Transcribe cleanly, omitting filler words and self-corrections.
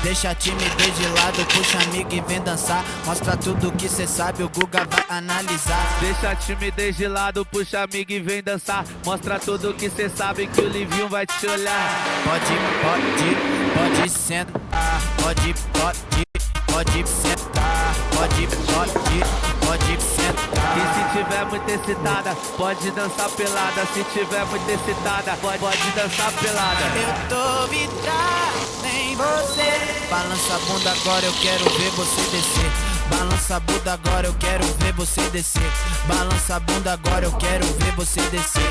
Deixa a timidez de lado, puxa amigo e vem dançar. Mostra tudo que cê sabe, o Guga vai analisar. Deixa a timidez de lado, puxa amigo e vem dançar. Mostra tudo que cê sabe que o Livinho vai te olhar. Pode sentar, pode sentar, pode sentar. E se tiver muito excitada, pode dançar pelada. Se tiver muito excitada, pode dançar pelada. Eu tô vidrado em você. Balança a bunda agora, eu quero ver você descer. Balança a bunda agora, eu quero ver você descer. Balança a bunda agora, eu quero ver você descer.